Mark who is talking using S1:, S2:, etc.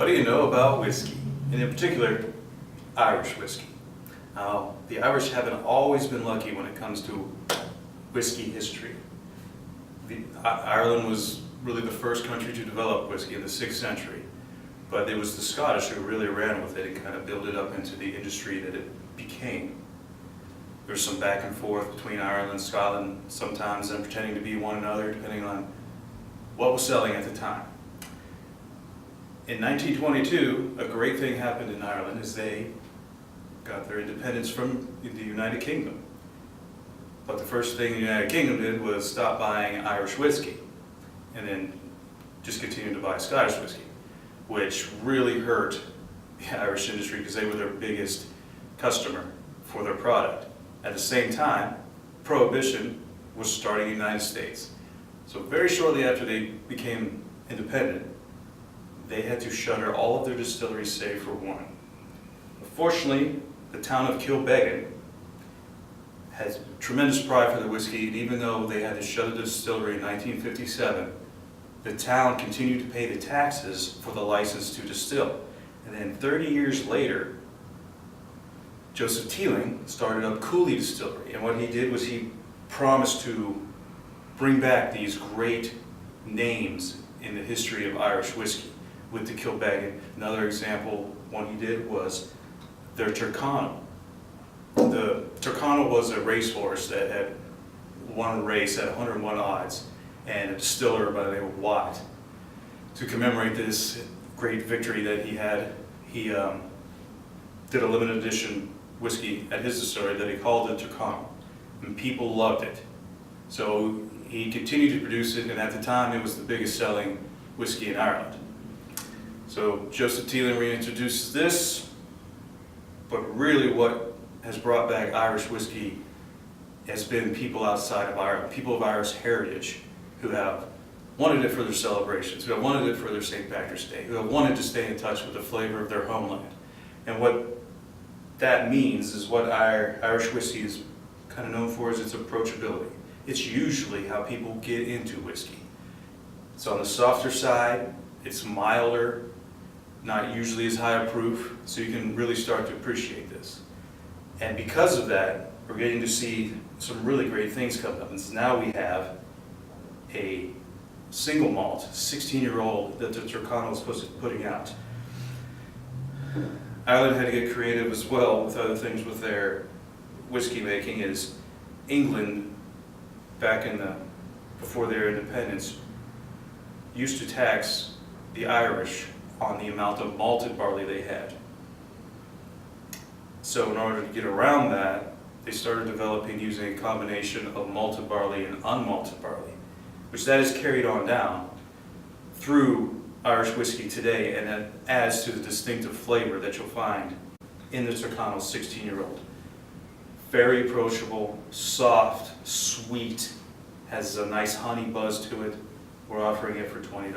S1: What do you know about whiskey, and in particular, Irish whiskey? The Irish haven't always been lucky when it comes to whiskey history. Ireland was really the first country to develop whiskey in the 6th century, but it was the Scottish who really ran with it and kind of built it up into the industry that it became. There's some back and forth between Ireland and Scotland, sometimes them pretending to be one another, depending on what was selling at the time. In 1922, a great thing happened in Ireland is they got their independence from the United Kingdom. But the first thing the United Kingdom did was stop buying Irish whiskey and then just continue to buy Scottish whiskey, which really hurt the Irish industry because they were their biggest customer for their product. At the same time, Prohibition was starting in the United States. So very shortly after they became independent, they had to shutter all of their distilleries save for one. Fortunately, the town of Kilbeggan has tremendous pride for their whiskey, and even though they had to shutter the distillery in 1957, the town continued to pay the taxes for the license to distill. And then 30 years later, Joseph Teeling started up Cooley Distillery, and what he did was he promised to bring back these great names in the history of Irish whiskey with the Kilbeggan. Another example, one he did was their Tyrconnell. The Tyrconnell was a racehorse that had won a race at 101 odds, and a distiller by the name of Watt. To commemorate this great victory that he had, he did a limited edition whiskey at his distillery that he called the Tyrconnell, and people loved it. So he continued to produce it, and at the time it was the biggest selling whiskey in Ireland. So Joseph Teeling reintroduces this, but really what has brought back Irish whiskey has been people outside of Ireland, people of Irish heritage who have wanted it for their celebrations, who have wanted it for their St. Patrick's Day, who have wanted to stay in touch with the flavor of their homeland. And what that means is what Irish whiskey is kind of known for is its approachability. It's usually how people get into whiskey. It's on the softer side, it's milder, not usually as high a proof, so you can really start to appreciate this. And because of that, we're getting to see some really great things coming up. And so now we have a single malt, 16-year-old, that the Tyrconnell is supposed to be putting out. Ireland had to get creative as well with other things with their whiskey making. Is England, back in before their independence, used to tax the Irish on the amount of malted barley they had. So in order to get around that, they started developing using a combination of malted barley and unmalted barley, which that is carried on down through Irish whiskey today, and that adds to the distinctive flavor that you'll find in the Tyrconnell 16-year-old. Very approachable, soft, sweet, has a nice honey buzz to it. We're offering it for $20.